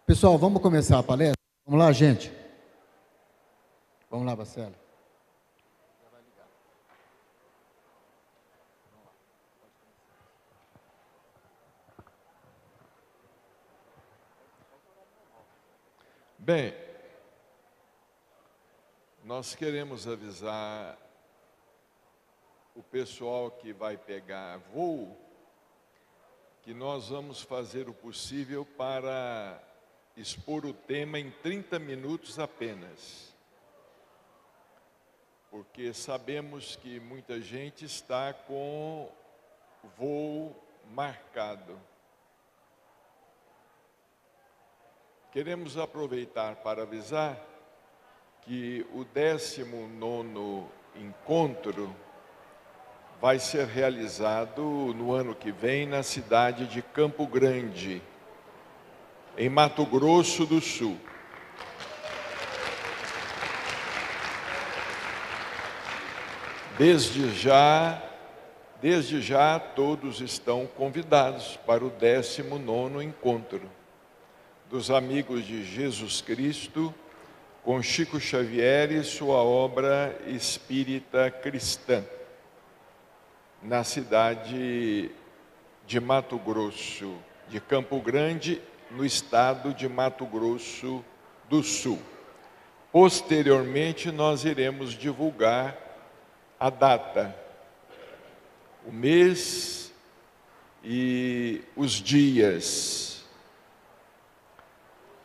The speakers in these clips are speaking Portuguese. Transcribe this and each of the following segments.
Pessoal, vamos começar a palestra? Vamos lá, gente? Vamos lá, Marcelo. Bem, nós queremos avisar o pessoal que vai pegar voo que nós vamos fazer o possível para expor o tema em 30 minutos apenas. Porque sabemos que muita gente está com voo marcado. Queremos aproveitar para avisar que o 19º encontro vai ser realizado no ano que vem na cidade de Campo Grande, em Mato Grosso do Sul. Desde já todos estão convidados para o 19º encontro dos Amigos de Jesus Cristo com Chico Xavier e sua obra espírita cristã, na cidade de Mato Grosso, de Campo Grande, no estado de Mato Grosso do Sul. Posteriormente, nós iremos divulgar a data, o mês e os dias.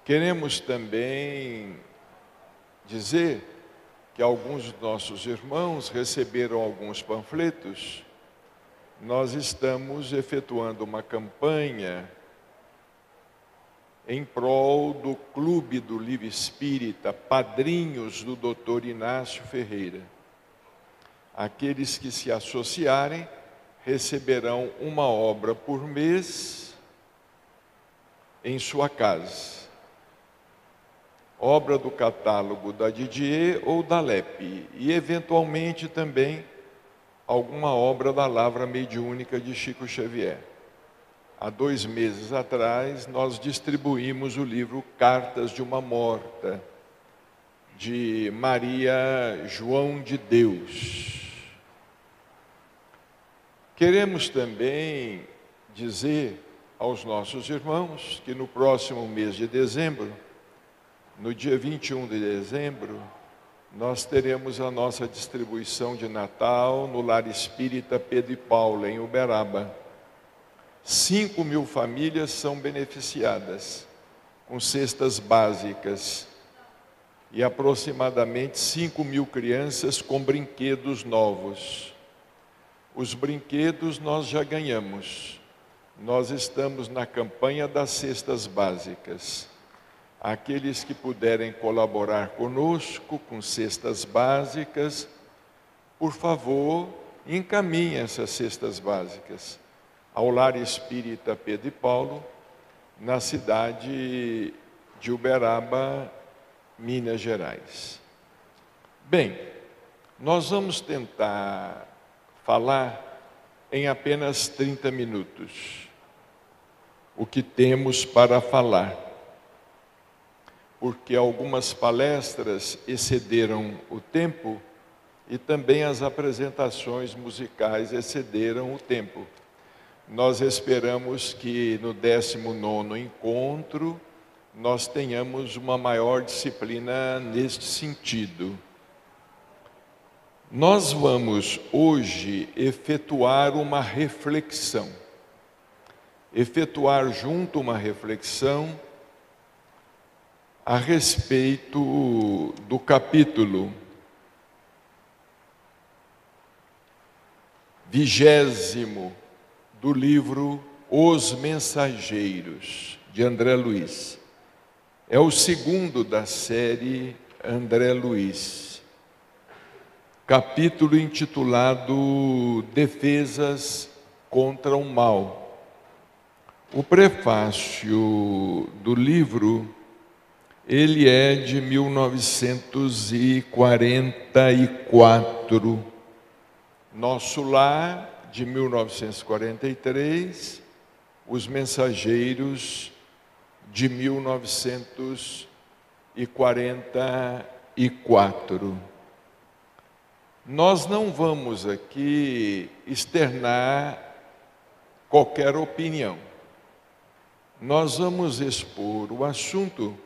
Queremos também dizer que alguns dos nossos irmãos receberam alguns panfletos. Nós estamos efetuando uma campanha em prol do Clube do Livro Espírita, padrinhos do Dr. Inácio Ferreira. Aqueles que se associarem receberão uma obra por mês em sua casa. Obra do catálogo da Didier ou da LEP, e eventualmente também alguma obra da Lavra Mediúnica de Chico Xavier. Há 2 meses atrás, nós distribuímos o livro Cartas de uma Morta, de Maria João de Deus. Queremos também dizer aos nossos irmãos que no próximo mês de dezembro, no dia 21 de dezembro, nós teremos a nossa distribuição de Natal no Lar Espírita Pedro e Paulo, em Uberaba. 5.000 famílias são beneficiadas com cestas básicas e aproximadamente 5.000 crianças com brinquedos novos. Os brinquedos nós já ganhamos. Nós estamos na campanha das cestas básicas. Aqueles que puderem colaborar conosco com cestas básicas, por favor, encaminhem essas cestas básicas ao Lar Espírita Pedro e Paulo, na cidade de Uberaba, Minas Gerais. Bem, nós vamos tentar falar em apenas 30 minutos o que temos para falar, porque algumas palestras excederam o tempo e também as apresentações musicais excederam o tempo. Nós esperamos que no 19º encontro nós tenhamos uma maior disciplina neste sentido. Nós vamos hoje efetuar uma reflexão, junto uma reflexão a respeito do capítulo 20º do livro Os Mensageiros, de André Luiz. É o 2º da série André Luiz. Capítulo intitulado Defesas contra o Mal. O prefácio do livro, ele é de 1944. Nosso Lar, de 1943, Os Mensageiros, de 1944. Nós não vamos aqui externar qualquer opinião. Nós vamos expor o assunto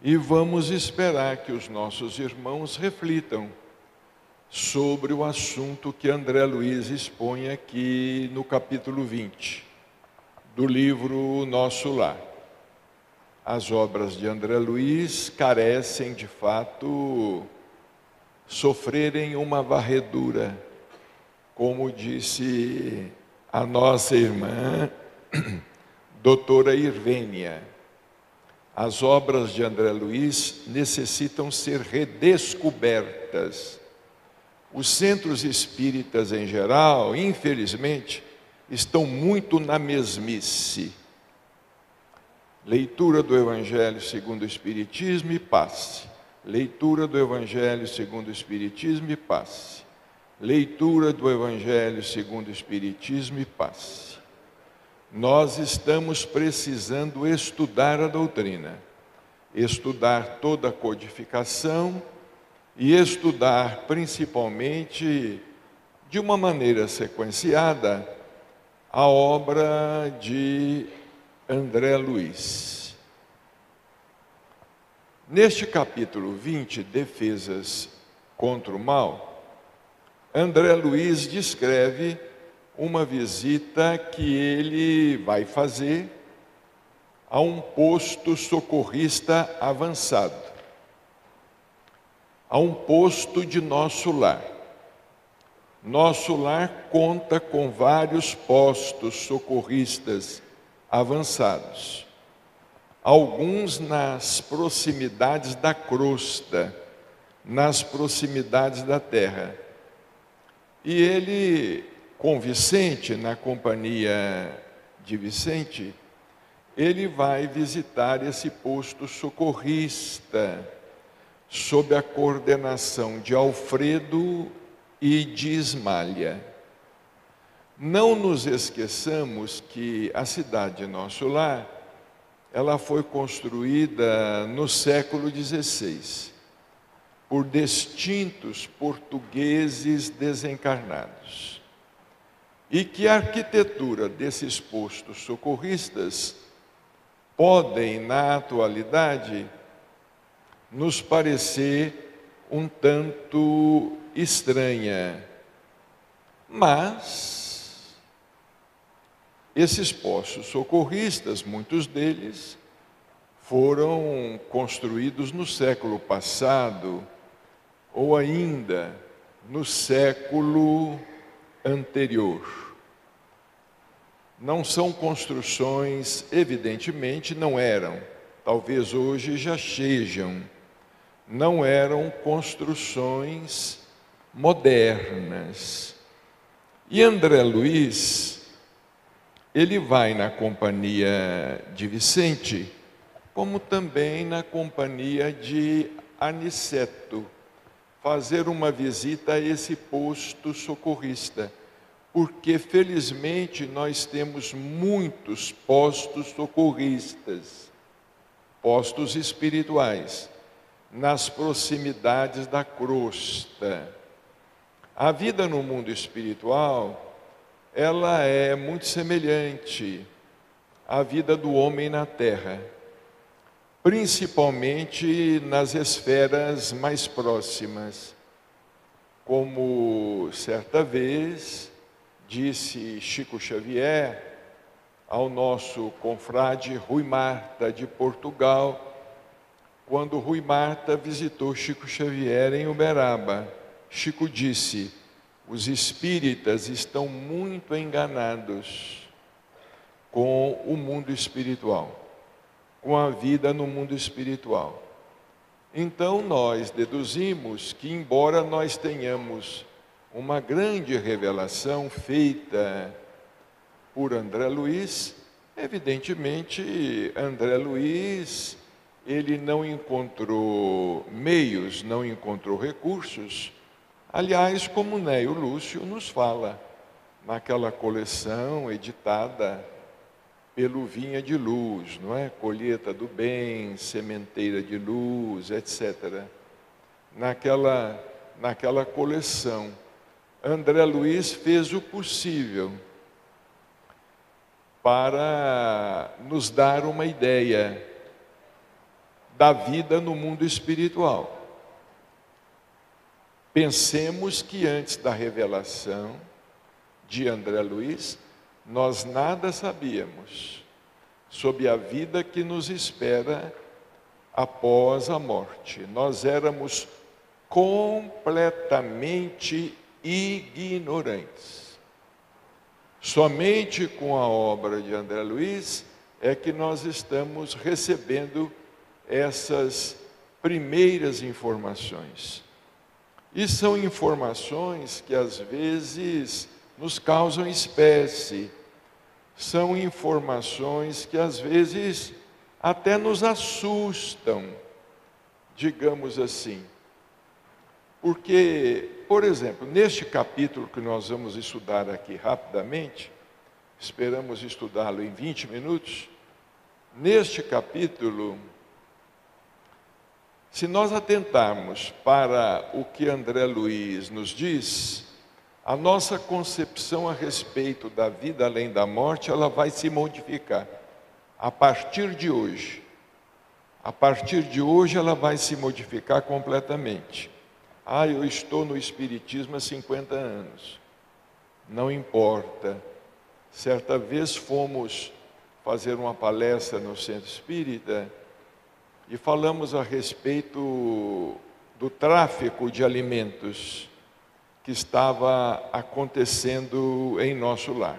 e vamos esperar que os nossos irmãos reflitam sobre o assunto que André Luiz expõe aqui no capítulo 20 do livro Nosso Lar. As obras de André Luiz carecem, de fato, sofrerem uma varredura, como disse a nossa irmã, doutora Irvênia. As obras de André Luiz necessitam ser redescobertas. Os centros espíritas em geral, infelizmente, estão muito na mesmice. Leitura do Evangelho segundo o Espiritismo e passe. Leitura do Evangelho segundo o Espiritismo e passe. Leitura do Evangelho segundo o Espiritismo e passe. Nós estamos precisando estudar a doutrina, estudar toda a codificação e estudar principalmente, de uma maneira sequenciada, a obra de André Luiz. Neste capítulo 20, Defesas contra o Mal, André Luiz descreve uma visita que ele vai fazer a um posto socorrista avançado, a um posto de Nosso Lar. Nosso Lar conta com vários postos socorristas avançados, alguns nas proximidades da crosta, nas proximidades da terra. E ele, com Vicente, na companhia de Vicente, ele vai visitar esse posto socorrista, sob a coordenação de Alfredo e de Ismália. Não nos esqueçamos que a cidade de Nosso Lar, ela foi construída no século XVI, por distintos portugueses desencarnados. E que a arquitetura desses postos socorristas podem, na atualidade, nos parecer um tanto estranha. Mas esses postos socorristas, muitos deles, foram construídos no século passado ou ainda no século anterior. Não são construções, evidentemente não eram, talvez hoje já sejam, não eram construções modernas. E André Luiz, ele vai na companhia de Vicente, como também na companhia de Aniceto, fazer uma visita a esse posto socorrista, porque felizmente nós temos muitos postos socorristas, postos espirituais, nas proximidades da crosta. A vida no mundo espiritual, ela é muito semelhante à vida do homem na terra, principalmente nas esferas mais próximas. Como certa vez disse Chico Xavier ao nosso confrade Rui Marta de Portugal, quando Rui Marta visitou Chico Xavier em Uberaba. Chico disse: os espíritas estão muito enganados com o mundo espiritual, com a vida no mundo espiritual. Então nós deduzimos que, embora nós tenhamos uma grande revelação feita por André Luiz, evidentemente André Luiz, ele não encontrou meios, não encontrou recursos. Aliás, como Neio Lúcio nos fala, naquela coleção editada pelo Vinha de Luz, não é? Colheita do Bem, Sementeira de Luz, etc. Naquela coleção, André Luiz fez o possível para nos dar uma ideia da vida no mundo espiritual. Pensemos que antes da revelação de André Luiz, nós nada sabíamos sobre a vida que nos espera após a morte. Nós éramos completamente ignorantes. Somente com a obra de André Luiz é que nós estamos recebendo essas primeiras informações. E são informações que às vezes nos causam espécie, são informações que às vezes até nos assustam, digamos assim. Porque, por exemplo, neste capítulo que nós vamos estudar aqui rapidamente, esperamos estudá-lo em 20 minutos, neste capítulo, se nós atentarmos para o que André Luiz nos diz, a nossa concepção a respeito da vida além da morte, ela vai se modificar a partir de hoje. A partir de hoje ela vai se modificar completamente. Eu estou no Espiritismo há 50 anos. Não importa. Certa vez fomos fazer uma palestra no Centro Espírita e falamos a respeito do tráfico de alimentos que estava acontecendo em nosso lar.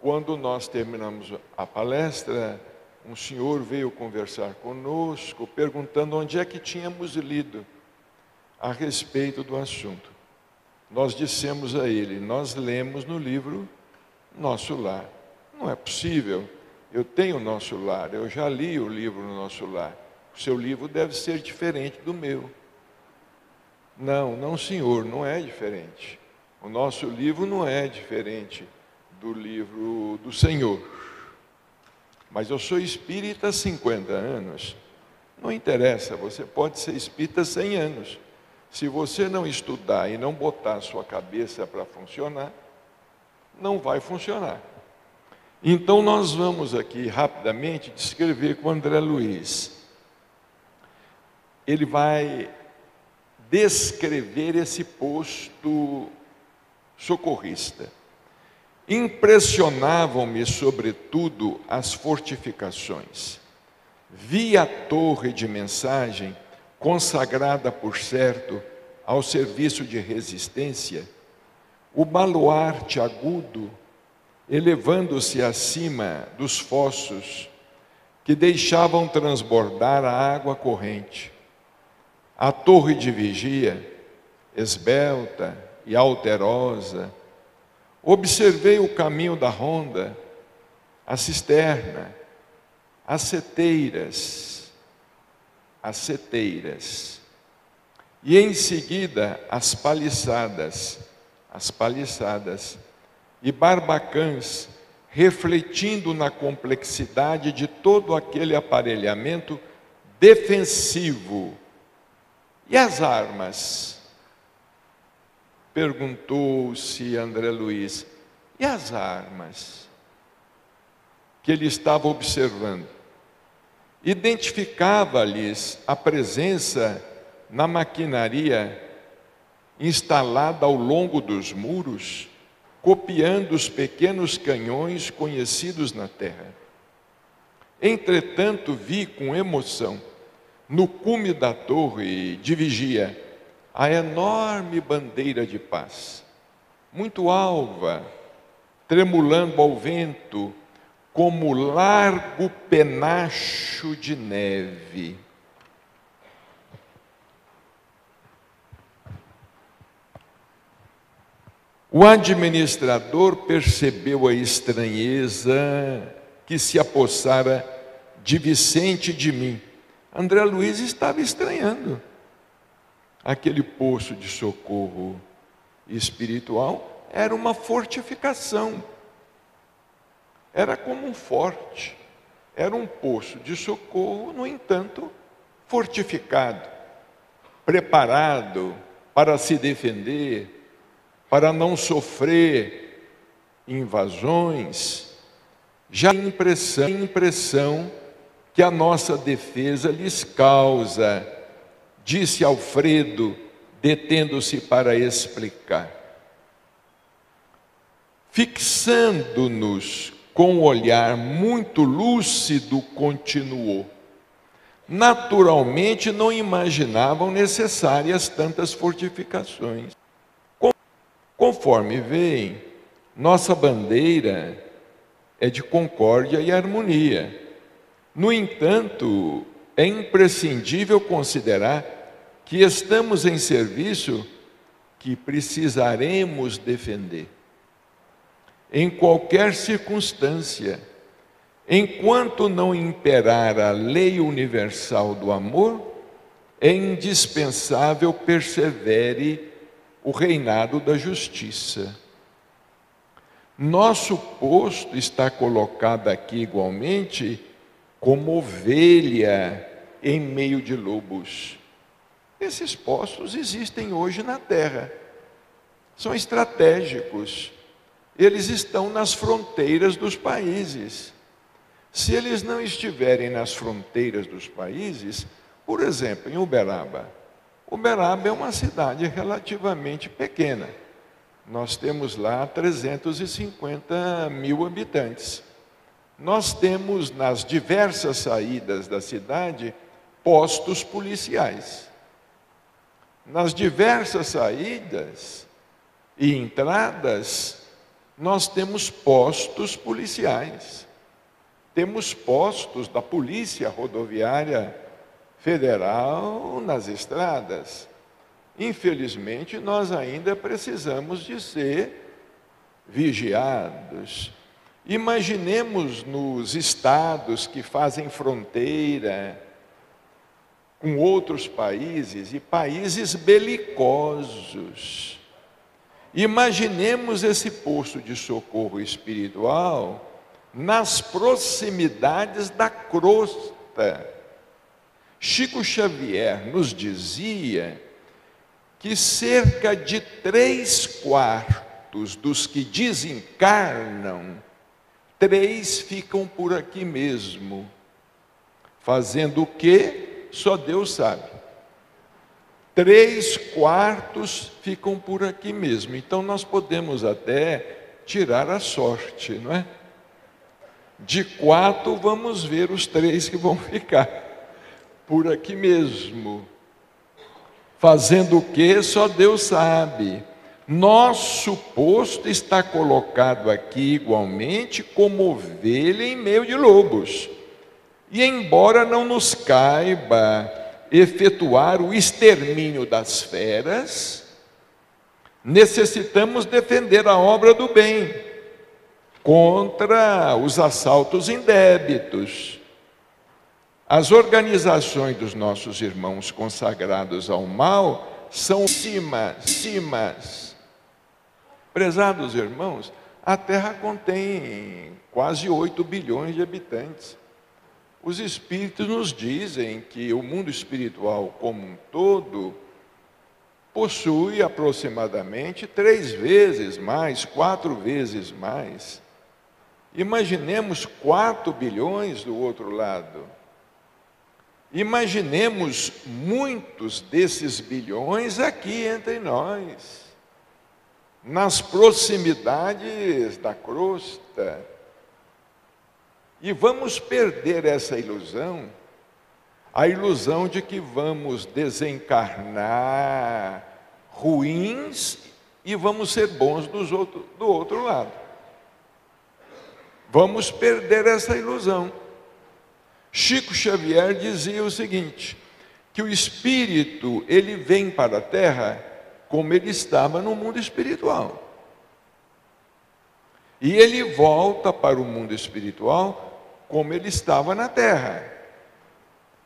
Quando nós terminamos a palestra, um senhor veio conversar conosco, perguntando onde é que tínhamos lido a respeito do assunto. Nós dissemos a ele: nós lemos no livro Nosso Lar. Não é possível, eu tenho Nosso Lar, eu já li o livro Nosso Lar. O seu livro deve ser diferente do meu. Não, senhor, não é diferente. O nosso livro não é diferente do livro do Senhor. Mas eu sou espírita há 50 anos. Não interessa, você pode ser espírita há 100 anos. Se você não estudar e não botar a sua cabeça para funcionar, não vai funcionar. Então nós vamos aqui rapidamente descrever com André Luiz. Ele vai descrever esse posto socorrista. Impressionavam-me, sobretudo, as fortificações. Vi a torre de mensagem, consagrada, por certo, ao serviço de resistência, o baluarte agudo, elevando-se acima dos fossos, que deixavam transbordar a água corrente. A torre de vigia, esbelta e alterosa. Observei o caminho da ronda, a cisterna, as seteiras, e em seguida as paliçadas, e barbacãs, refletindo na complexidade de todo aquele aparelhamento defensivo. E as armas? Perguntou-se André Luiz. E as armas? Que ele estava observando. Identificava-lhes a presença na maquinaria instalada ao longo dos muros, copiando os pequenos canhões conhecidos na terra. Entretanto, vi com emoção, no cume da torre de vigia, a enorme bandeira de paz, muito alva, tremulando ao vento, como largo penacho de neve. O administrador percebeu a estranheza que se apossara de Vicente e de mim. André Luiz estava estranhando. Aquele poço de socorro espiritual era uma fortificação. Era como um forte, era um poço de socorro, no entanto, fortificado, preparado para se defender, para não sofrer invasões. Já a impressão que a nossa defesa lhes causa, disse Alfredo, detendo-se para explicar. Fixando-nos com um olhar muito lúcido, continuou. Naturalmente não imaginavam necessárias tantas fortificações. Conforme veem, nossa bandeira é de concórdia e harmonia. No entanto, é imprescindível considerar que estamos em serviço que precisaremos defender. Em qualquer circunstância, enquanto não imperar a lei universal do amor, é indispensável persevere o reinado da justiça. Nosso posto está colocado aqui igualmente como ovelha em meio de lobos. Esses postos existem hoje na terra, são estratégicos, eles estão nas fronteiras dos países. Se eles não estiverem nas fronteiras dos países, por exemplo, em Uberaba. Uberaba é uma cidade relativamente pequena. Nós temos lá 350 mil habitantes. Nós temos nas diversas saídas da cidade postos policiais. Nas diversas saídas e entradas, nós temos postos policiais. Temos postos da Polícia Rodoviária Federal nas estradas. Infelizmente, nós ainda precisamos de ser vigiados. Imaginemos nos estados que fazem fronteira com outros países e países belicosos. Imaginemos esse posto de socorro espiritual nas proximidades da crosta. Chico Xavier nos dizia que cerca de 3/4 dos que desencarnam, 3 ficam por aqui mesmo. Fazendo o quê? Só Deus sabe. 3/4 ficam por aqui mesmo. Então nós podemos até tirar a sorte, não é? De 4 vamos ver os 3 que vão ficar por aqui mesmo. Fazendo o quê? Só Deus sabe. Nosso posto está colocado aqui igualmente como ovelha em meio de lobos. E embora não nos caiba efetuar o extermínio das feras, necessitamos defender a obra do bem contra os assaltos indébitos. As organizações dos nossos irmãos consagrados ao mal são cimas. Prezados irmãos, a Terra contém quase 8 bilhões de habitantes. Os espíritos nos dizem que o mundo espiritual como um todo possui aproximadamente 3 vezes mais, 4 vezes mais. Imaginemos 4 bilhões do outro lado. Imaginemos muitos desses bilhões aqui entre nós, nas proximidades da crosta. E vamos perder essa ilusão, a ilusão de que vamos desencarnar ruins e vamos ser bons do outro lado. Vamos perder essa ilusão. Chico Xavier dizia o seguinte, que o espírito, ele vem para a Terra como ele estava no mundo espiritual. E ele volta para o mundo espiritual como ele estava na Terra.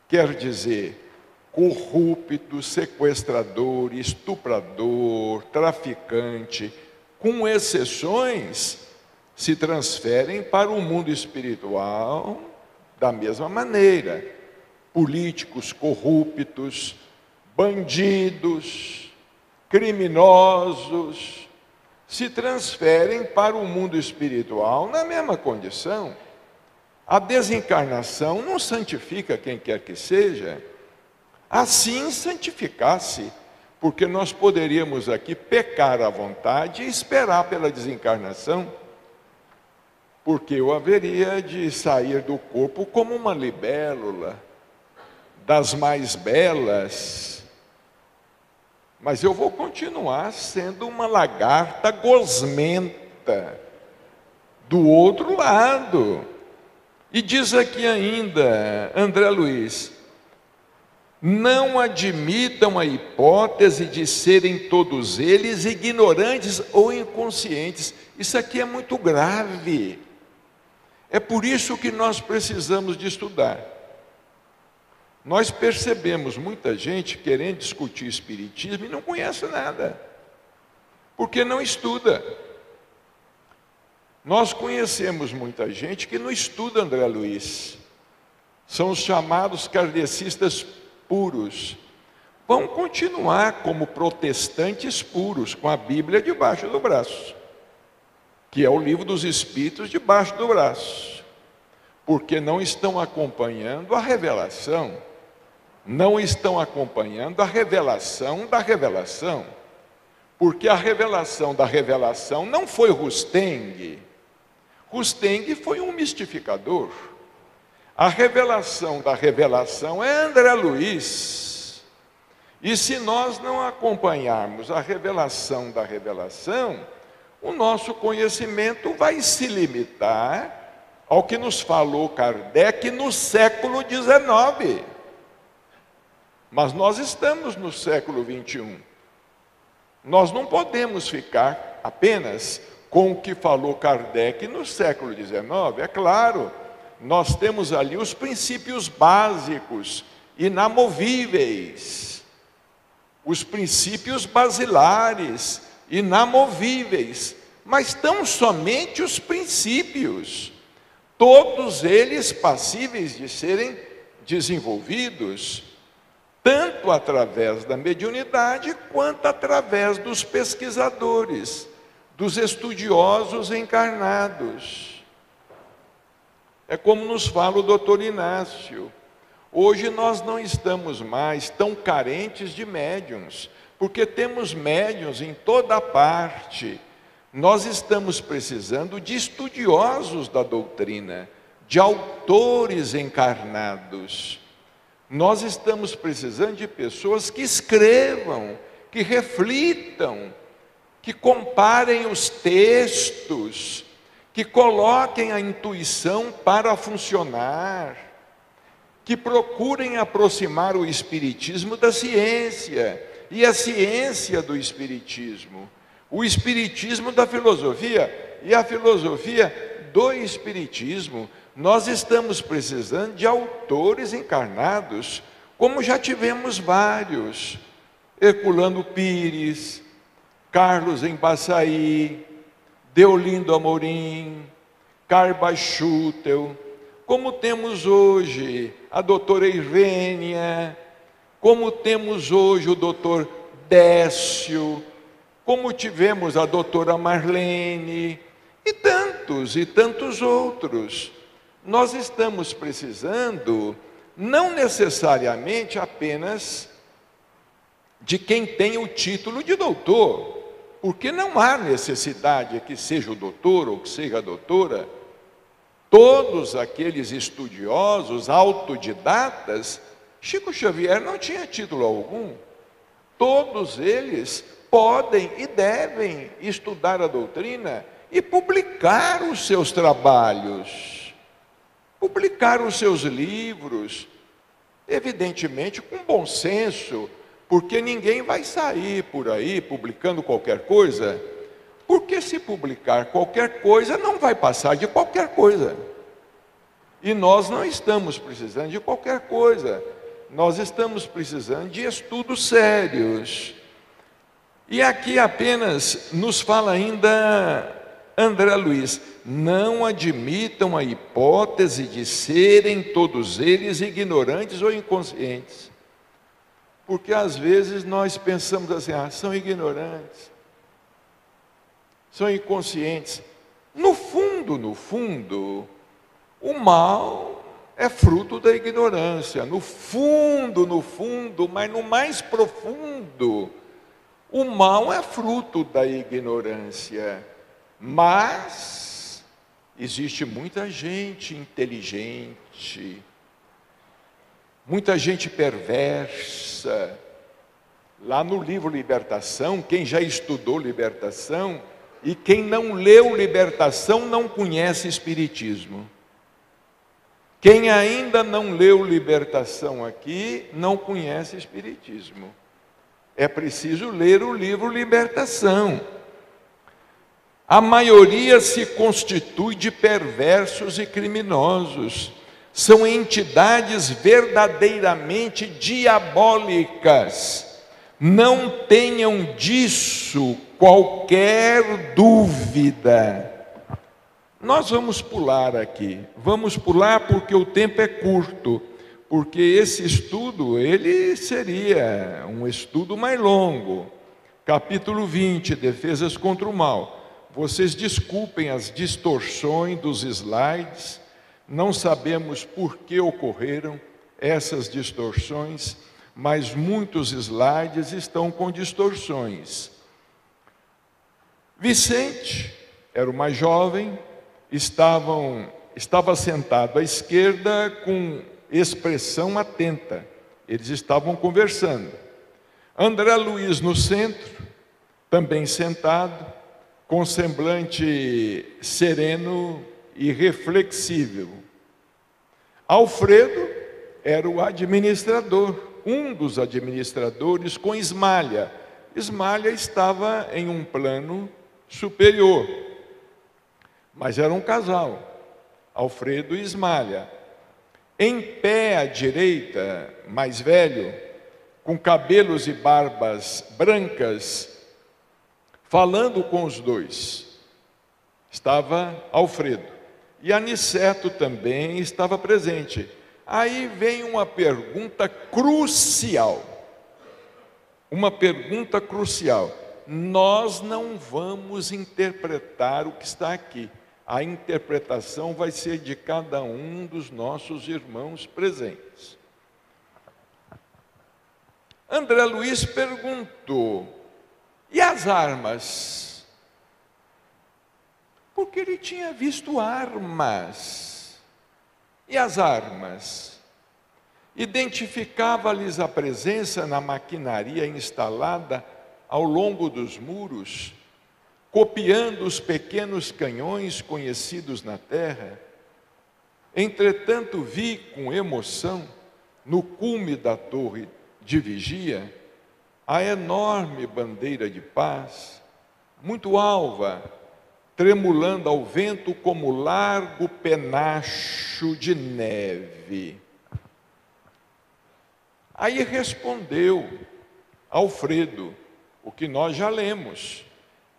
Quer dizer, corrupto, sequestrador, estuprador, traficante, com exceções, se transferem para o mundo espiritual da mesma maneira. Políticos corruptos, bandidos, criminosos, se transferem para o mundo espiritual na mesma condição. A desencarnação não santifica quem quer que seja. Assim santificasse, porque nós poderíamos aqui pecar à vontade e esperar pela desencarnação, porque eu haveria de sair do corpo como uma libélula, das mais belas, mas eu vou continuar sendo uma lagarta gosmenta do outro lado. E diz aqui ainda, André Luiz, não admitam a hipótese de serem todos eles ignorantes ou inconscientes. Isso aqui é muito grave. É por isso que nós precisamos de estudar. Nós percebemos muita gente querendo discutir espiritismo e não conhece nada, porque não estuda. Nós conhecemos muita gente que não estuda, André Luiz. São os chamados kardecistas puros. Vão continuar como protestantes puros, com a Bíblia debaixo do braço, que é o livro dos Espíritos debaixo do braço, porque não estão acompanhando a revelação, não estão acompanhando a revelação da revelação, porque a revelação da revelação não foi Rusteng. Rusteng foi um mistificador. A revelação da revelação é André Luiz. E se nós não acompanharmos a revelação da revelação, o nosso conhecimento vai se limitar ao que nos falou Kardec no século XIX. Mas nós estamos no século XXI. Nós não podemos ficar apenas com o que falou Kardec no século XIX. É claro, nós temos ali os princípios básicos, inamovíveis. Os princípios basilares, inamovíveis. Mas tão somente os princípios. Todos eles passíveis de serem desenvolvidos, tanto através da mediunidade, quanto através dos pesquisadores, dos estudiosos encarnados. É como nos fala o doutor Inácio. Hoje nós não estamos mais tão carentes de médiuns, porque temos médiuns em toda parte. Nós estamos precisando de estudiosos da doutrina, de autores encarnados. Nós estamos precisando de pessoas que escrevam, que reflitam, que comparem os textos, que coloquem a intuição para funcionar, que procurem aproximar o espiritismo da ciência e a ciência do espiritismo, o espiritismo da filosofia e a filosofia do espiritismo. Nós estamos precisando de autores encarnados, como já tivemos vários, Herculano Pires, Carlos Embaçaí, Deolindo Amorim, Carba Schutel, como temos hoje a doutora Irênia, como temos hoje o doutor Décio, como tivemos a doutora Marlene, e tantos outros. Nós estamos precisando, não necessariamente apenas de quem tem o título de doutor, porque não há necessidade que seja o doutor ou que seja a doutora. Todos aqueles estudiosos, autodidatas, Chico Xavier não tinha título algum. Todos eles podem e devem estudar a doutrina e publicar os seus trabalhos, publicar os seus livros, evidentemente com bom senso, porque ninguém vai sair por aí publicando qualquer coisa, porque se publicar qualquer coisa não vai passar de qualquer coisa. E nós não estamos precisando de qualquer coisa, nós estamos precisando de estudos sérios. E aqui apenas nos fala ainda André Luiz, não admitam a hipótese de serem todos eles ignorantes ou inconscientes. Porque às vezes nós pensamos assim, são ignorantes, são inconscientes. No fundo, o mal é fruto da ignorância. No fundo, mas no mais profundo, o mal é fruto da ignorância. Mas existe muita gente inteligente, muita gente perversa. Lá no livro Libertação, quem já estudou Libertação e quem não leu Libertação não conhece Espiritismo. Quem ainda não leu Libertação aqui não conhece Espiritismo. É preciso ler o livro Libertação. A maioria se constitui de perversos e criminosos. São entidades verdadeiramente diabólicas. Não tenham disso qualquer dúvida. Nós vamos pular aqui. Vamos pular porque o tempo é curto. Porque esse estudo, ele seria um estudo mais longo. Capítulo 20, Defesas contra o Mal. Vocês desculpem as distorções dos slides, não sabemos por que ocorreram essas distorções, mas muitos slides estão com distorções. Vicente era o mais jovem, estava sentado à esquerda com expressão atenta. Eles estavam conversando. André Luiz no centro, também sentado, com semblante sereno e reflexível. Alfredo era o administrador, um dos administradores com Ismália. Ismália estava em um plano superior, mas era um casal, Alfredo e Ismália. Em pé à direita, mais velho, com cabelos e barbas brancas, falando com os dois, estava Alfredo. E Aniceto também estava presente. Aí vem uma pergunta crucial. Uma pergunta crucial. Nós não vamos interpretar o que está aqui. A interpretação vai ser de cada um dos nossos irmãos presentes. André Luiz perguntou: e as armas? Porque ele tinha visto armas. E as armas? Identificava-lhes a presença na maquinaria instalada ao longo dos muros, copiando os pequenos canhões conhecidos na terra. Entretanto, vi com emoção, no cume da torre de vigia, a enorme bandeira de paz, muito alva, tremulando ao vento como largo penacho de neve. Aí respondeu Alfredo, o que nós já lemos: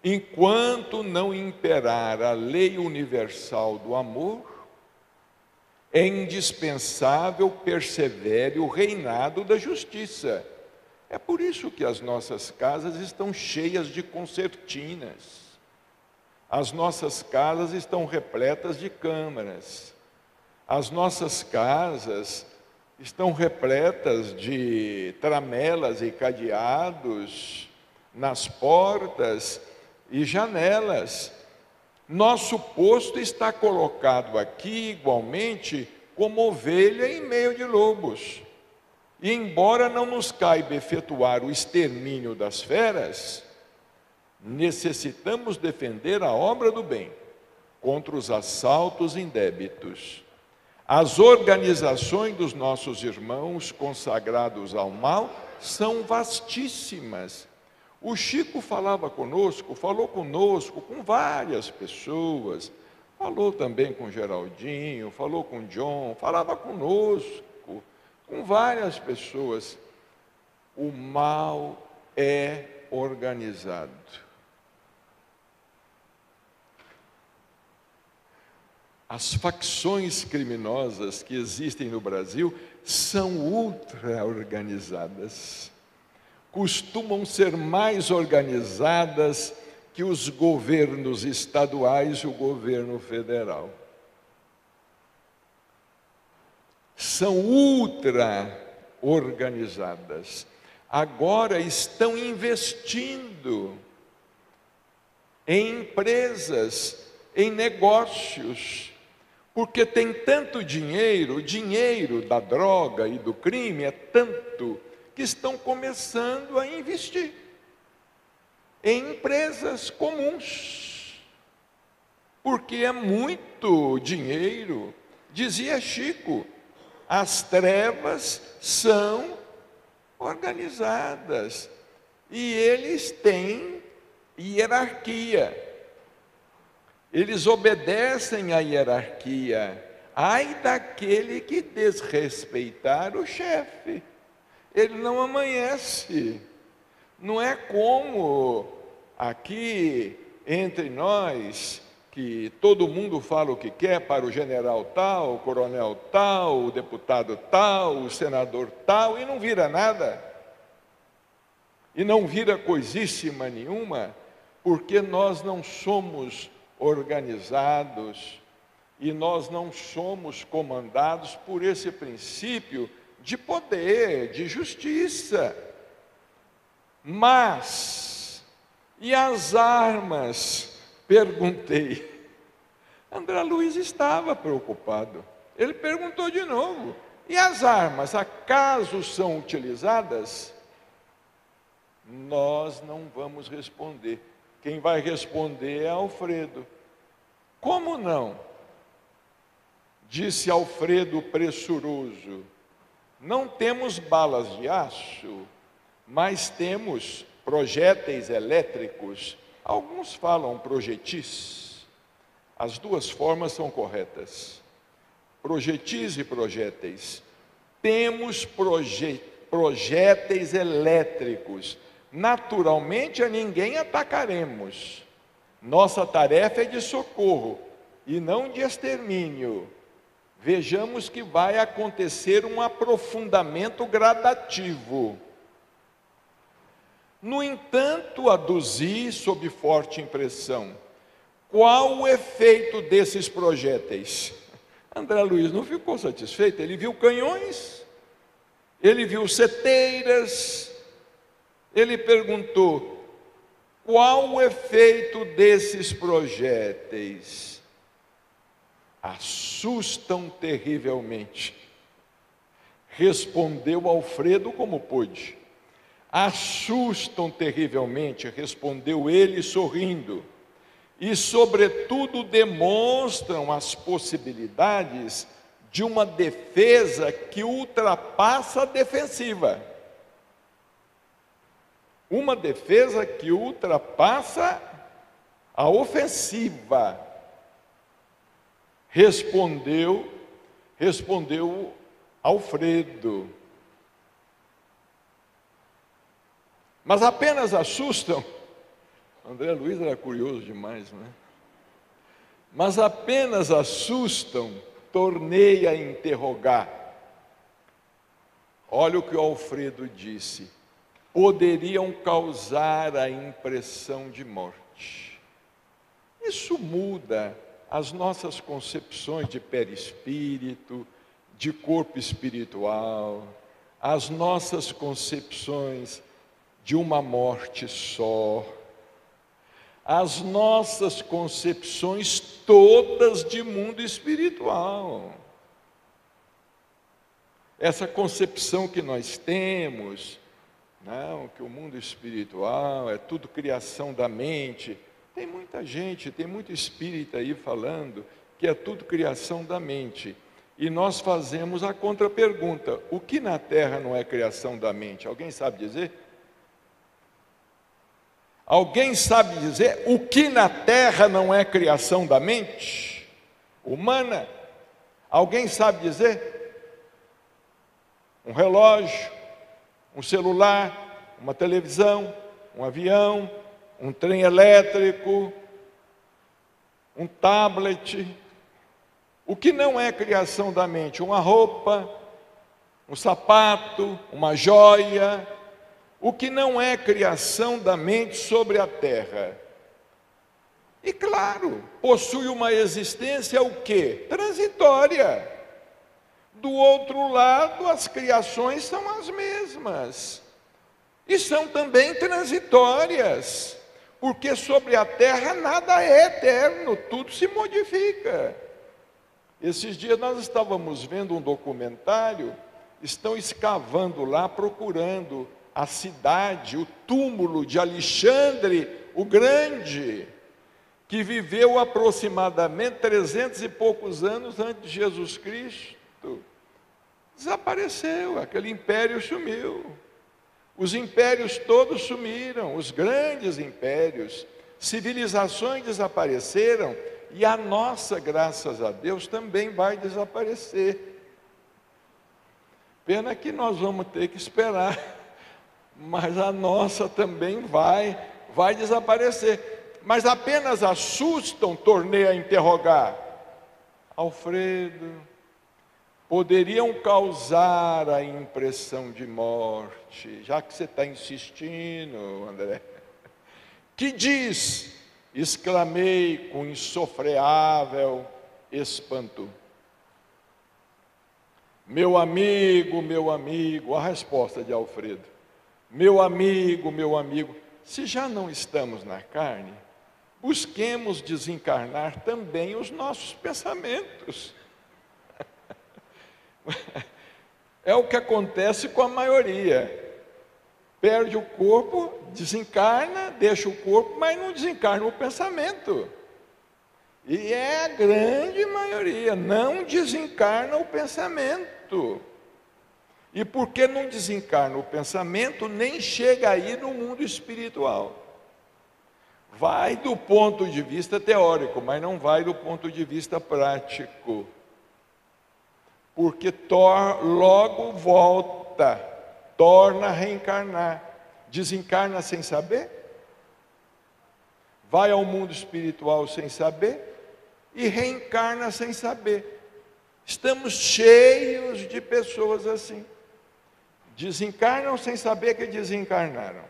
enquanto não imperar a lei universal do amor, é indispensável persevere o reinado da justiça. É por isso que as nossas casas estão cheias de concertinas. As nossas casas estão repletas de câmaras. As nossas casas estão repletas de tramelas e cadeados nas portas e janelas. Nosso posto está colocado aqui igualmente como ovelha em meio de lobos. E embora não nos caiba efetuar o extermínio das feras, necessitamos defender a obra do bem contra os assaltos indébitos. As organizações dos nossos irmãos consagrados ao mal são vastíssimas. O Chico falou conosco, com várias pessoas, falou também com Geraldinho, falou com John, falava conosco, com várias pessoas. O mal é organizado. As facções criminosas que existem no Brasil são ultra-organizadas. Costumam ser mais organizadas que os governos estaduais e o governo federal. São ultra-organizadas. Agora estão investindo em empresas, em negócios, porque tem tanto dinheiro, o dinheiro da droga e do crime é tanto, que estão começando a investir em empresas comuns, porque é muito dinheiro. Dizia Chico, as trevas são organizadas e eles têm hierarquia. Eles obedecem à hierarquia. Ai daquele que desrespeitar o chefe. Ele não amanhece. Não é como aqui entre nós, que todo mundo fala o que quer para o general tal, o coronel tal, o deputado tal, o senador tal, e não vira nada. E não vira coisíssima nenhuma, porque nós não somos organizados e nós não somos comandados por esse princípio de poder, de justiça. Mas, e as armas? Perguntei. André Luiz estava preocupado. Ele perguntou de novo. E as armas, acaso são utilizadas? Nós não vamos responder. Quem vai responder é Alfredo. Como não? Disse Alfredo pressuroso. Não temos balas de aço, mas temos projéteis elétricos. Alguns falam projetis. As duas formas são corretas. Projetis e projéteis. Temos projéteis elétricos. Naturalmente a ninguém atacaremos. Nossa tarefa é de socorro e não de extermínio. Vejamos que vai acontecer um aprofundamento gradativo. No entanto, aduzi sob forte impressão. Qual o efeito desses projéteis? André Luiz não ficou satisfeito. Ele viu canhões, ele viu seteiras. Ele perguntou, qual o efeito desses projéteis? Assustam terrivelmente. Respondeu Alfredo como pôde. Assustam terrivelmente, respondeu ele sorrindo. E, sobretudo, demonstram as possibilidades de uma defesa que ultrapassa a defensiva. Uma defesa que ultrapassa a ofensiva. Respondeu Alfredo. Mas apenas assustam. André Luiz era curioso demais, não é? Mas apenas assustam, tornei a interrogar. Olha o que o Alfredo disse. Poderiam causar a impressão de morte. Isso muda as nossas concepções de perispírito, de corpo espiritual, as nossas concepções de uma morte só, as nossas concepções todas de mundo espiritual. Essa concepção que nós temos, não, que o mundo espiritual é tudo criação da mente. Tem muita gente, tem muito espírita aí falando que é tudo criação da mente. E nós fazemos a contrapergunta: o que na Terra não é criação da mente? Alguém sabe dizer? Alguém sabe dizer o que na Terra não é criação da mente humana? Alguém sabe dizer? Um relógio, um celular, uma televisão, um avião, um trem elétrico, um tablet. O que não é criação da mente? Uma roupa, um sapato, uma joia. O que não é criação da mente sobre a terra? E claro, possui uma existência o quê? Transitória. Do outro lado, as criações são as mesmas. E são também transitórias. Porque sobre a terra nada é eterno, tudo se modifica. Esses dias nós estávamos vendo um documentário, estão escavando lá, procurando a cidade, o túmulo de Alexandre o Grande, que viveu aproximadamente 300 e poucos anos antes de Jesus Cristo. Desapareceu, aquele império sumiu. Os impérios todos sumiram, os grandes impérios, civilizações desapareceram, e a nossa, graças a Deus, também vai desaparecer. Pena que nós vamos ter que esperar, mas a nossa também vai desaparecer. Mas apenas assustam, tornei a interrogar. Alfredo, poderiam causar a impressão de morte, já que você está insistindo, André. Que diz? Exclamei com insofreável espanto. Meu amigo, a resposta de Alfredo. Meu amigo, se já não estamos na carne, busquemos desencarnar também os nossos pensamentos. É o que acontece com a maioria. Perde o corpo, desencarna, deixa o corpo, mas não desencarna o pensamento. E é a grande maioria, não desencarna o pensamento. E porque não desencarna o pensamento, nem chega aí no mundo espiritual. Vai do ponto de vista teórico, mas não vai do ponto de vista prático. Porque logo volta, torna a reencarnar. Desencarna sem saber, vai ao mundo espiritual sem saber e reencarna sem saber. Estamos cheios de pessoas assim. Desencarnam sem saber que desencarnaram.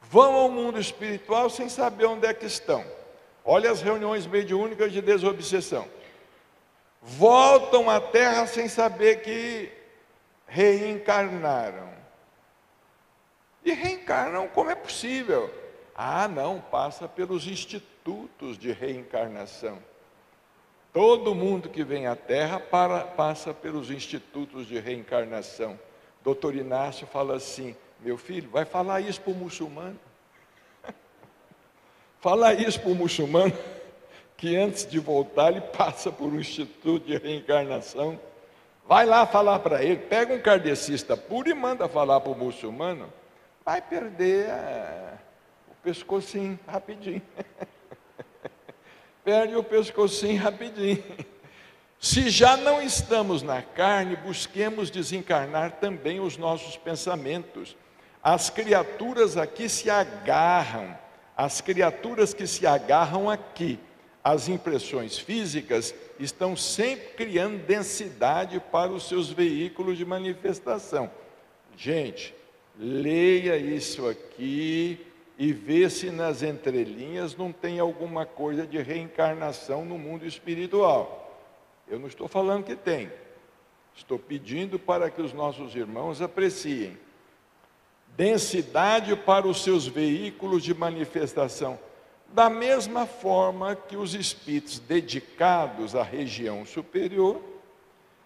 Vão ao mundo espiritual sem saber onde é que estão. Olha as reuniões mediúnicas de desobsessão. Voltam à Terra sem saber que reencarnaram. E reencarnam como é possível? Não, passa pelos institutos de reencarnação. Todo mundo que vem à Terra passa pelos institutos de reencarnação. Doutor Inácio fala assim: meu filho, vai falar isso para o muçulmano. Fala isso para o muçulmano, que antes de voltar ele passa por um instituto de reencarnação. Vai lá falar para ele, pega um kardecista puro e manda falar para o muçulmano, vai perder o pescocinho rapidinho. Perde o pescocinho rapidinho. Se já não estamos na carne, busquemos desencarnar também os nossos pensamentos. As criaturas aqui se agarram, as criaturas que se agarram aqui, as impressões físicas, estão sempre criando densidade para os seus veículos de manifestação. Gente, leia isso aqui e vê se nas entrelinhas não tem alguma coisa de reencarnação no mundo espiritual. Eu não estou falando que tem. Estou pedindo para que os nossos irmãos apreciem. Densidade para os seus veículos de manifestação. Da mesma forma que os espíritos dedicados à região superior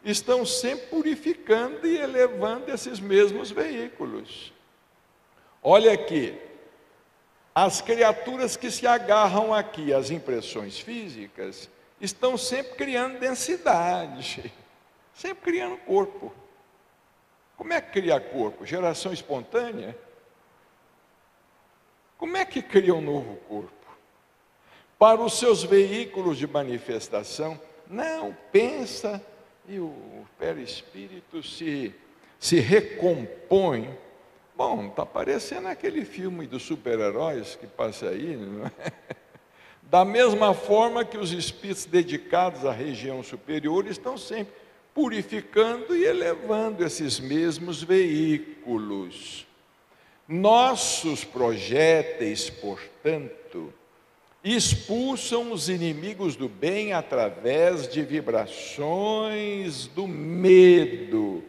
estão sempre purificando e elevando esses mesmos veículos. Olha aqui, as criaturas que se agarram aqui às impressões físicas estão sempre criando densidade, sempre criando corpo. Como é que cria corpo? Geração espontânea? Como é que cria um novo corpo? Para os seus veículos de manifestação, não, pensa, e o perispírito se recompõe. Bom, está parecendo aquele filme dos super-heróis que passa aí, não é? Da mesma forma que os espíritos dedicados à região superior estão sempre purificando e elevando esses mesmos veículos. Nossos projéteis, portanto, expulsam os inimigos do bem através de vibrações do medo,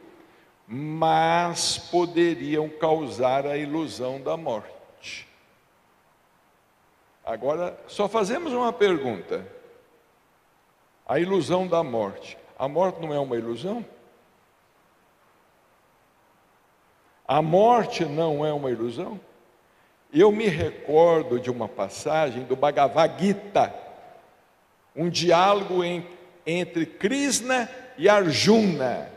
mas poderiam causar a ilusão da morte. Agora, só fazemos uma pergunta. A ilusão da morte. A morte não é uma ilusão? A morte não é uma ilusão? Eu me recordo de uma passagem do Bhagavad Gita, um diálogo entre Krishna e Arjuna.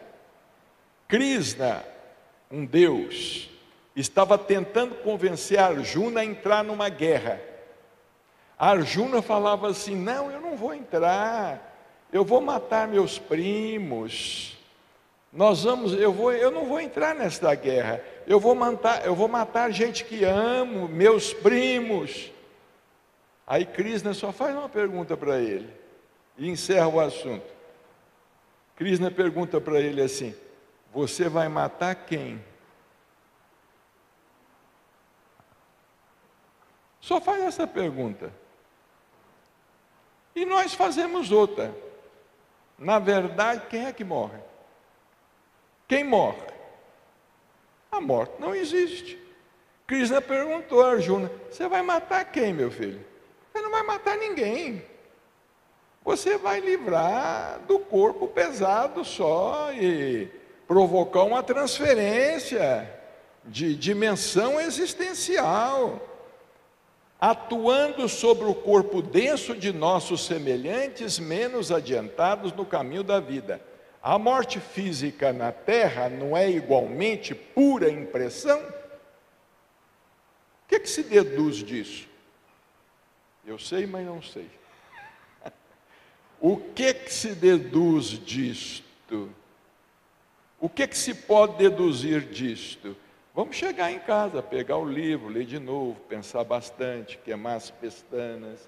Krishna, um deus, estava tentando convencer Arjuna a entrar numa guerra. Arjuna falava assim: não, eu não vou entrar, eu vou matar meus primos, eu não vou entrar nesta guerra, eu vou matar gente que amo, meus primos. Aí Krishna só faz uma pergunta para ele e encerra o assunto. Krishna pergunta para ele assim: você vai matar quem? Só faz essa pergunta. E nós fazemos outra. Na verdade, quem é que morre? Quem morre? A morte não existe. Krishna perguntou a Arjuna: você vai matar quem, meu filho? Você não vai matar ninguém. Você vai livrar do corpo pesado só e provocar uma transferência de dimensão existencial, atuando sobre o corpo denso de nossos semelhantes menos adiantados no caminho da vida. A morte física na Terra não é igualmente pura impressão? O que se deduz disso? Eu sei, mas não sei. O que se deduz disto? O que se pode deduzir disto? Vamos chegar em casa, pegar o livro, ler de novo, pensar bastante, queimar as pestanas,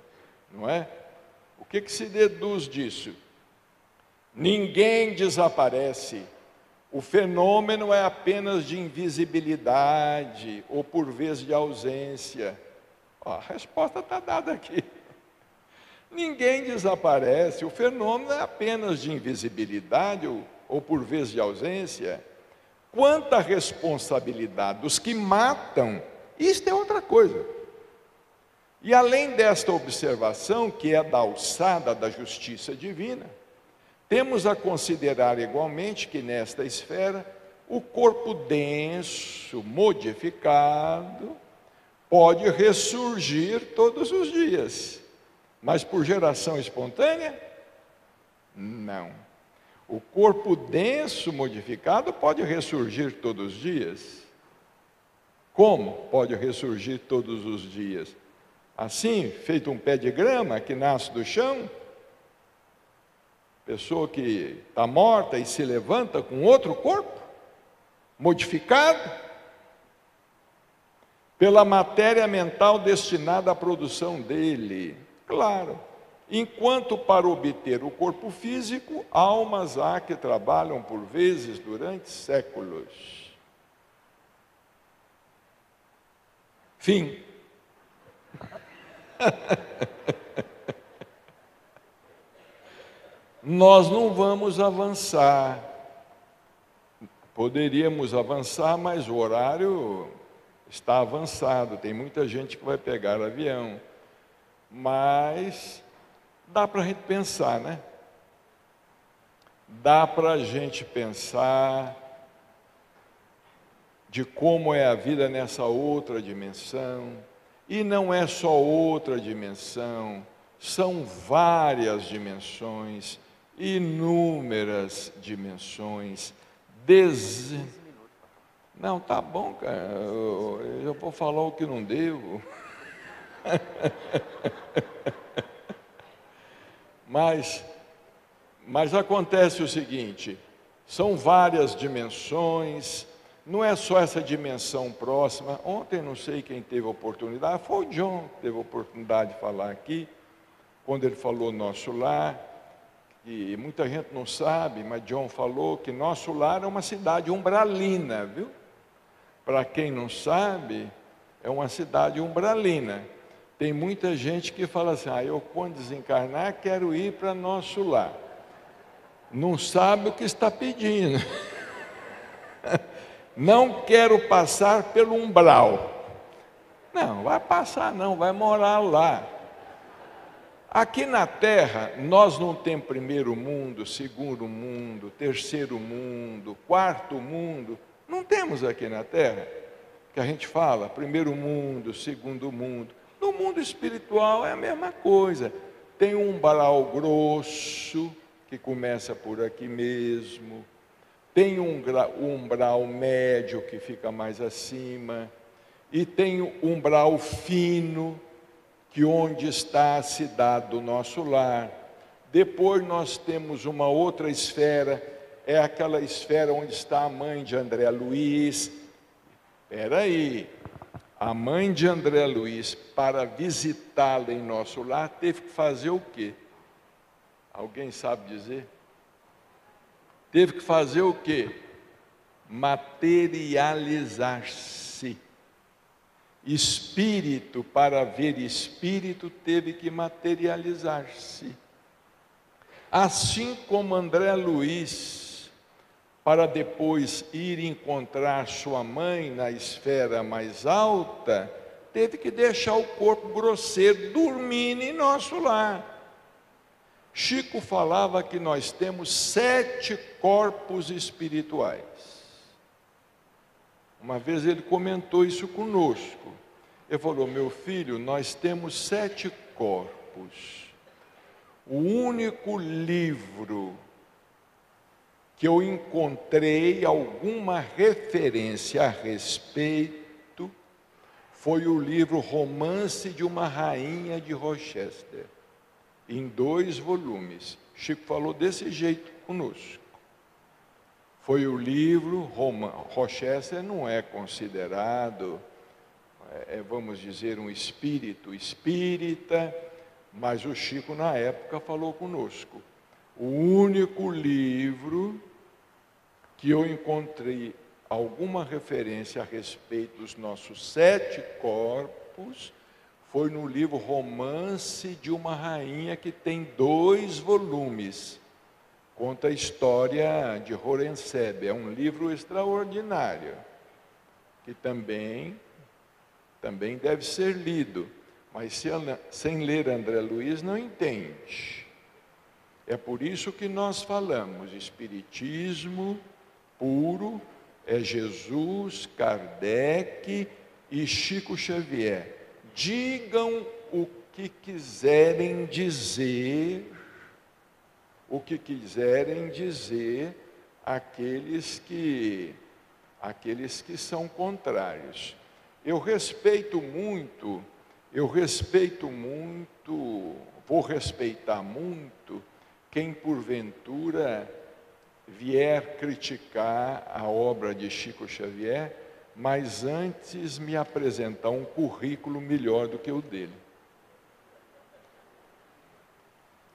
não é? O que se deduz disso? Ninguém desaparece. O fenômeno é apenas de invisibilidade ou por vez de ausência. A resposta está dada aqui. Ninguém desaparece. O fenômeno é apenas de invisibilidade ou por vez de ausência. Quanto à responsabilidade dos que matam, isto é outra coisa. E além desta observação, que é da alçada da justiça divina, temos a considerar igualmente que nesta esfera, o corpo denso, modificado, pode ressurgir todos os dias. Mas por geração espontânea? Não. O corpo denso, modificado, pode ressurgir todos os dias. Como pode ressurgir todos os dias? Assim, feito um pé de grama que nasce do chão, pessoa que está morta e se levanta com outro corpo, modificado, pela matéria mental destinada à produção dele. Claro, enquanto para obter o corpo físico, almas há que trabalham por vezes durante séculos. Fim. Nós não vamos avançar. Poderíamos avançar, mas o horário está avançado. Tem muita gente que vai pegar avião. Mas dá para a gente pensar, né? Dá para a gente pensar de como é a vida nessa outra dimensão. E não é só outra dimensão, são várias dimensões, inúmeras dimensões. Não, tá bom, cara, eu vou falar o que não devo. Mas acontece o seguinte, são várias dimensões, não é só essa dimensão próxima. Ontem não sei quem teve a oportunidade, foi o John que teve a oportunidade de falar aqui, quando ele falou nosso lar, e muita gente não sabe, mas John falou que nosso lar é uma cidade umbralina, viu? Para quem não sabe, é uma cidade umbralina. Tem muita gente que fala assim, eu quando desencarnar quero ir para nosso lar. Não sabe o que está pedindo. Não quero passar pelo umbral. Não, vai passar não, vai morar lá. Aqui na Terra, nós não temos primeiro mundo, segundo mundo, terceiro mundo, quarto mundo. Não temos aqui na Terra. Que a gente fala, primeiro mundo, segundo mundo. No mundo espiritual é a mesma coisa. Tem um umbral grosso, que começa por aqui mesmo. Tem um umbral médio, que fica mais acima. E tem o umbral fino, que onde está a cidade do nosso lar. Depois nós temos uma outra esfera, é aquela esfera onde está a mãe de André Luiz. Espera aí, a mãe de André Luiz, para visitá-la em nosso lar, teve que fazer o quê? Alguém sabe dizer? Teve que fazer o quê? Materializar-se. Espírito, para ver espírito, teve que materializar-se. Assim como André Luiz, para depois ir encontrar sua mãe na esfera mais alta, teve que deixar o corpo grosseiro dormindo em nosso lar. Chico falava que nós temos 7 corpos espirituais. Uma vez ele comentou isso conosco. Ele falou, meu filho, nós temos 7 corpos. O único livro que eu encontrei alguma referência a respeito foi o livro Romance de uma Rainha de Rochester, em 2 volumes. Chico falou desse jeito conosco. Foi o livro, Rochester não é considerado, vamos dizer, um espírito espírita, mas o Chico na época falou conosco. O único livro que eu encontrei alguma referência a respeito dos nossos 7 corpos foi no livro Romance de uma Rainha, que tem 2 volumes. Conta a história de Horensebe. É um livro extraordinário, que também deve ser lido. Mas sem ler André Luiz não entende. É por isso que nós falamos, espiritismo puro é Jesus, Kardec e Chico Xavier. Digam o que quiserem dizer, aqueles que são contrários. Eu respeito muito, vou respeitar muito quem porventura vier criticar a obra de Chico Xavier, mas antes me apresentar um currículo melhor do que o dele.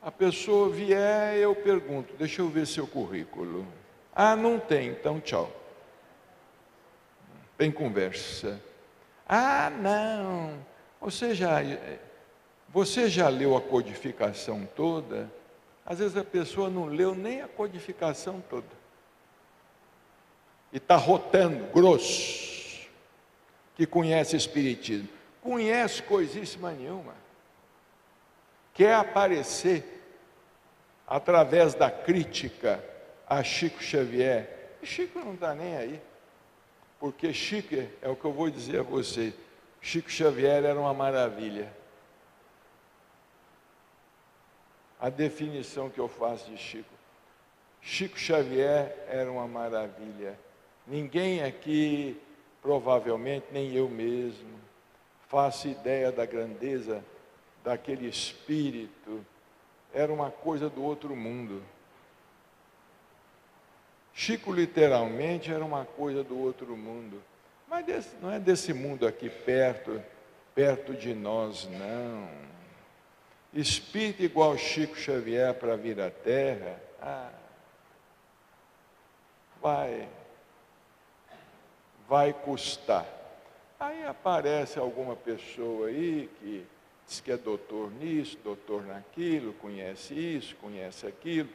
A pessoa vier, eu pergunto, deixa eu ver seu currículo. Ah, não tem, então tchau. Tem conversa. Ah, não, você já leu a codificação toda? Às vezes a pessoa não leu nem a codificação toda. E está rotando, grosso, que conhece espiritismo. Conhece coisíssima nenhuma. Quer aparecer através da crítica a Chico Xavier. E Chico não está nem aí. Porque Chico, é o que eu vou dizer a você, Chico Xavier era uma maravilha. A definição que eu faço de Chico. Chico Xavier era uma maravilha. Ninguém aqui, provavelmente, nem eu mesmo, faço ideia da grandeza daquele espírito. Era uma coisa do outro mundo. Chico literalmente era uma coisa do outro mundo. Mas não é desse mundo aqui perto de nós, não. Espírito igual Chico Xavier para vir à Terra, vai custar. Aí aparece alguma pessoa aí que diz que é doutor nisso, doutor naquilo, conhece isso, conhece aquilo,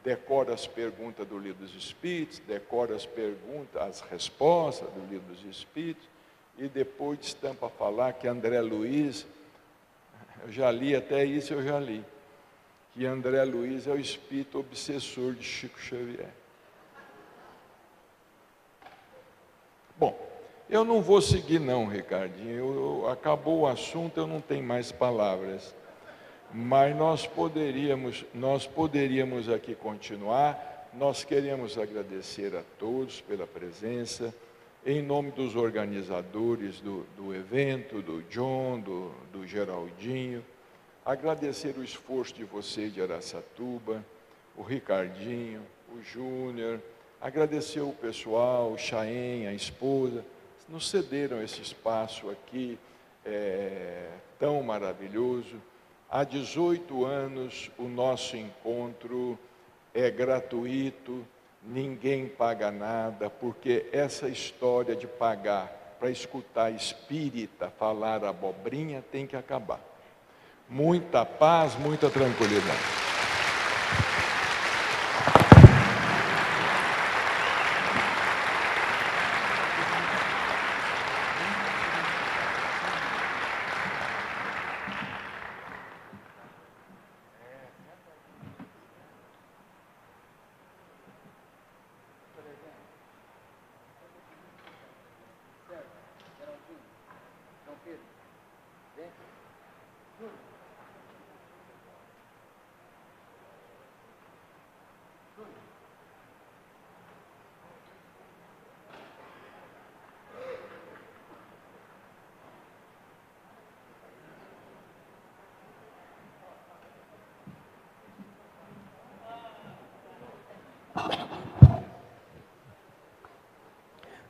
decora as perguntas do Livro dos Espíritos, decora as respostas do Livro dos Espíritos, e depois estampa a falar que André Luiz, eu já li até isso, que André Luiz é o espírito obsessor de Chico Xavier. Bom, eu não vou seguir não, Ricardinho, acabou o assunto, eu não tenho mais palavras, mas nós poderíamos aqui continuar. Nós queremos agradecer a todos pela presença, em nome dos organizadores do evento, do John, do Geraldinho, agradecer o esforço de vocês de Araçatuba, o Ricardinho, o Júnior, agradecer o pessoal, o Chaen, a esposa, nos cederam esse espaço aqui tão maravilhoso. Há 18 anos o nosso encontro é gratuito, ninguém paga nada, porque essa história de pagar para escutar espírita falar abobrinha tem que acabar. Muita paz, muita tranquilidade.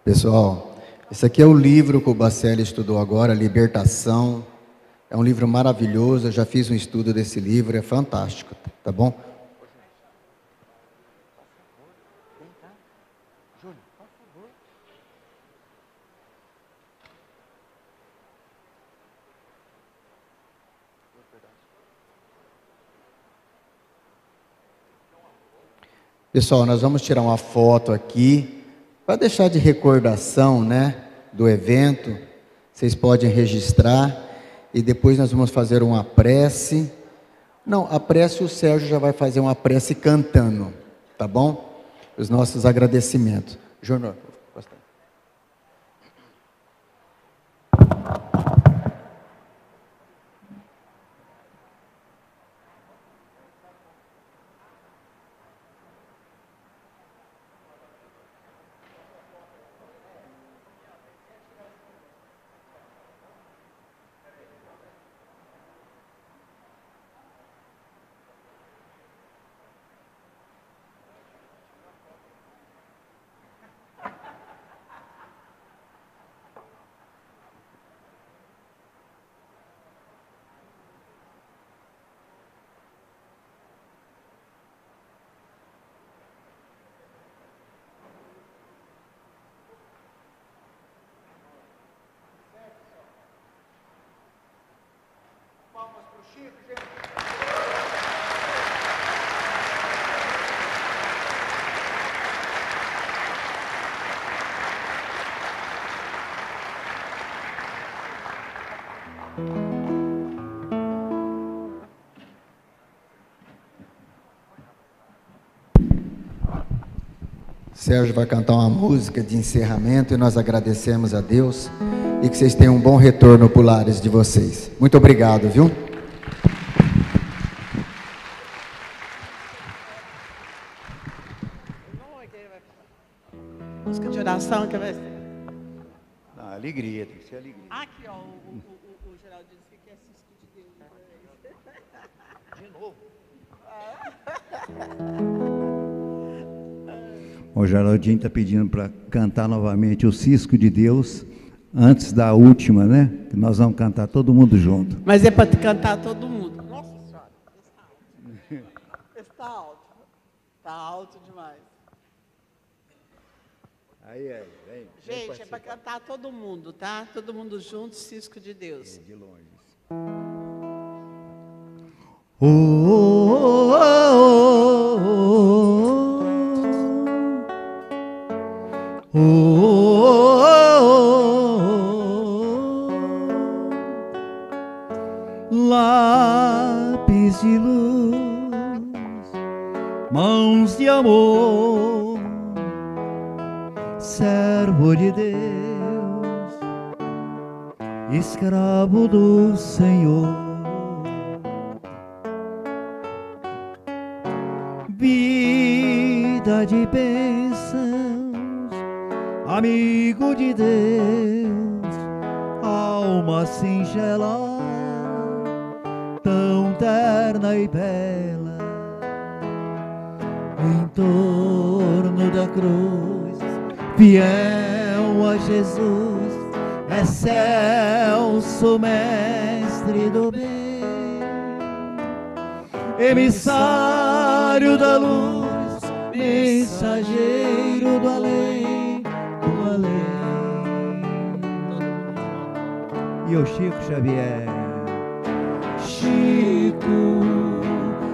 Pessoal, esse aqui é o livro que o Bacelli estudou agora, Libertação. É um livro maravilhoso, eu já fiz um estudo desse livro, é fantástico, tá bom? Pessoal, nós vamos tirar uma foto aqui, para deixar de recordação, né, do evento. Vocês podem registrar, e depois nós vamos fazer uma prece. Não, a prece o Sérgio já vai fazer uma prece cantando, tá bom? Os nossos agradecimentos. Júnior, Sérgio vai cantar uma música de encerramento e nós agradecemos a Deus e que vocês tenham um bom retorno para o lares de vocês. Muito obrigado, viu? Música de oração que vai ser. Não, alegria, tem que ser alegria. Aqui, ó, o Geraldo disse que quer cisco de Deus. De novo. O Geraldinho está pedindo para cantar novamente o Cisco de Deus, antes da última, né? Que nós vamos cantar todo mundo junto. Mas é para cantar todo mundo. Nossa Senhora. Tá alto. Tá alto demais. Aí, vem. Gente, é para cantar todo mundo, tá? Todo mundo junto, Cisco de Deus. De longe. Oh, oh, oh, oh, lápis de luz, mãos de amor, servo de Deus, escravo do Senhor. Vida de bênçãos, amigo de Deus, alma singela, tão terna e bela, em torno da cruz, fiel a Jesus, excelso mestre do bem, emissário da luz, mensageiro do além, do além. E o Chico Xavier, Chico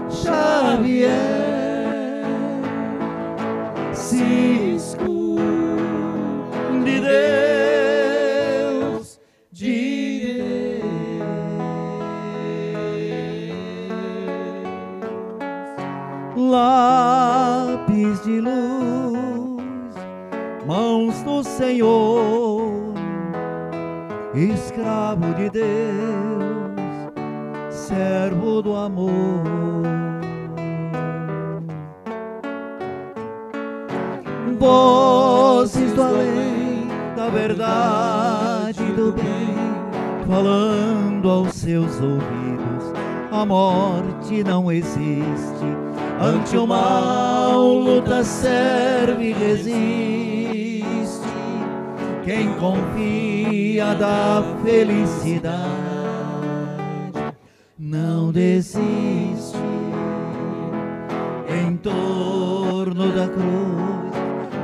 Xavier, Cisco de Deus, de Deus. Lápis de luz, mãos do Senhor, escravo de Deus, servo do amor. Vozes do além, da verdade e do bem, falando aos seus ouvidos, a morte não existe. Ante o mal, luta, serve e resiste. Quem confia da felicidade não desiste. Em torno da cruz,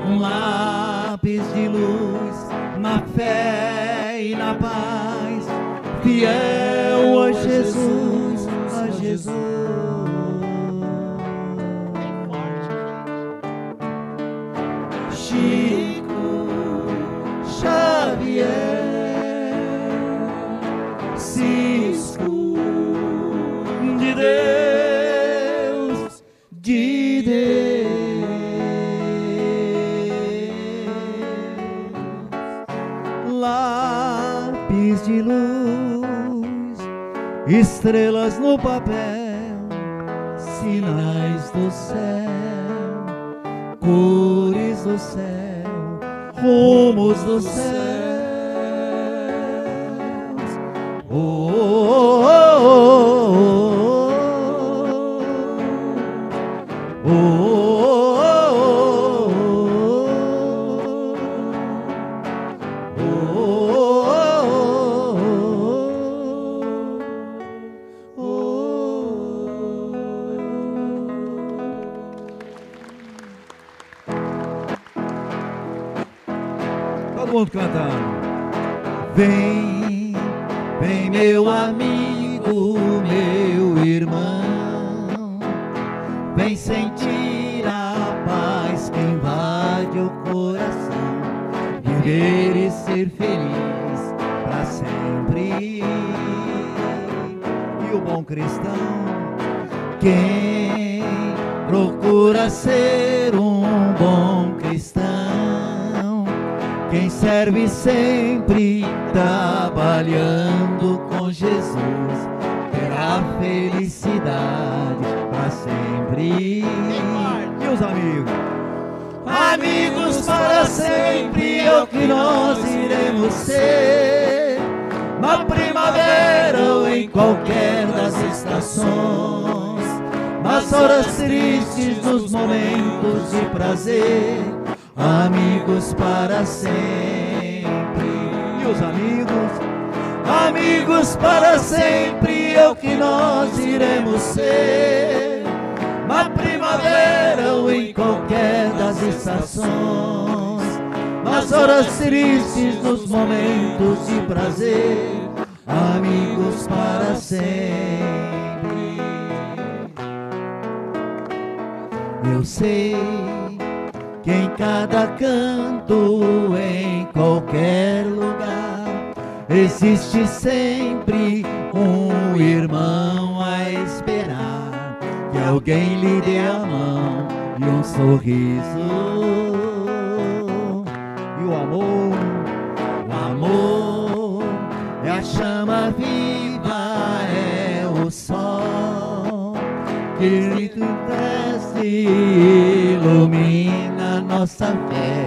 um lápis de luz, na fé e na paz, fiel a Jesus, a Jesus. Chico Xavier, Cisco de Deus, de Deus. Lápis de luz, estrelas no papel, sinais do céu, cores do céu, rumos dos céus. Oh, oh, oh, oh, oh, todo mundo cantando. Vem, vem meu amigo, meu irmão, vem sentir a paz que invade o coração, viver e ser feliz para sempre. E o bom cristão, quem procura ser um bom cristão, quem serve sempre trabalhando com Jesus, terá felicidade para sempre. E os amigos? Amigos para sempre é o que nós iremos ser, na primavera ou em qualquer das estações, nas horas tristes, nos momentos de prazer, amigos para sempre. E os amigos? Amigos para sempre é o que nós iremos ser, na primavera ou em qualquer das estações, nas horas tristes, nos momentos de prazer, amigos para sempre. Eu sei que em cada canto, em qualquer lugar, existe sempre um irmão a esperar que alguém lhe dê a mão e um sorriso. E o amor é a chama viva, é o sol que entristece e ilumina nossa fé.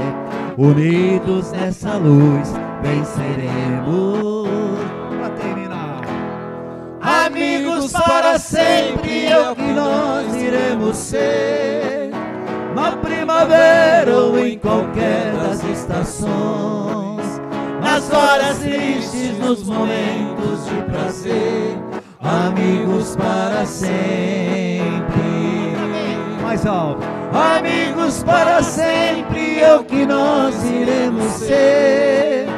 Unidos nessa luz venceremos. Pra terminar, amigos para sempre é o que nós iremos ser, na primavera ou em qualquer das estações, nas horas tristes, nos momentos de prazer, amigos para sempre. Mais alto. Amigos para sempre é o que nós iremos ser,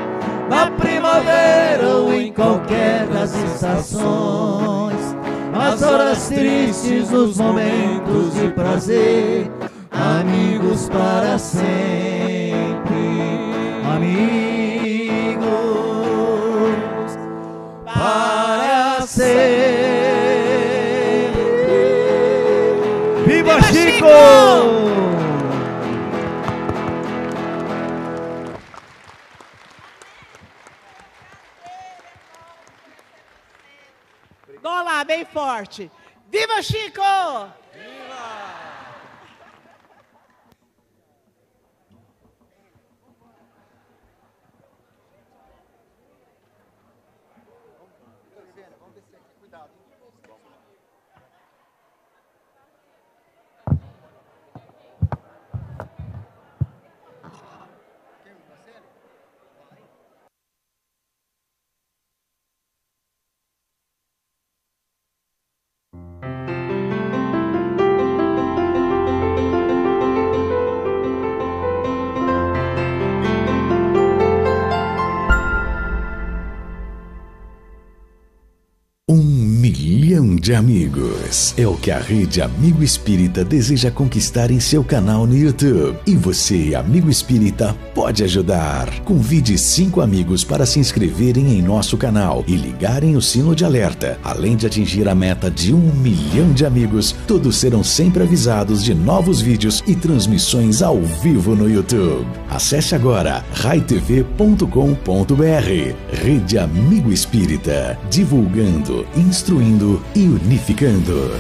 na primavera ou em qualquer das estações, nas horas tristes, nos momentos de prazer, amigos para sempre. Amigos para sempre. Viva Chico! Vamos lá, bem forte. Viva Chico! De amigos. É o que a Rede Amigo Espírita deseja conquistar em seu canal no YouTube. E você, amigo espírita, pode ajudar. Convide 5 amigos para se inscreverem em nosso canal e ligarem o sino de alerta. Além de atingir a meta de 1 milhão de amigos, todos serão sempre avisados de novos vídeos e transmissões ao vivo no YouTube. Acesse agora raitv.com.br. Rede Amigo Espírita, divulgando, instruindo e unificando.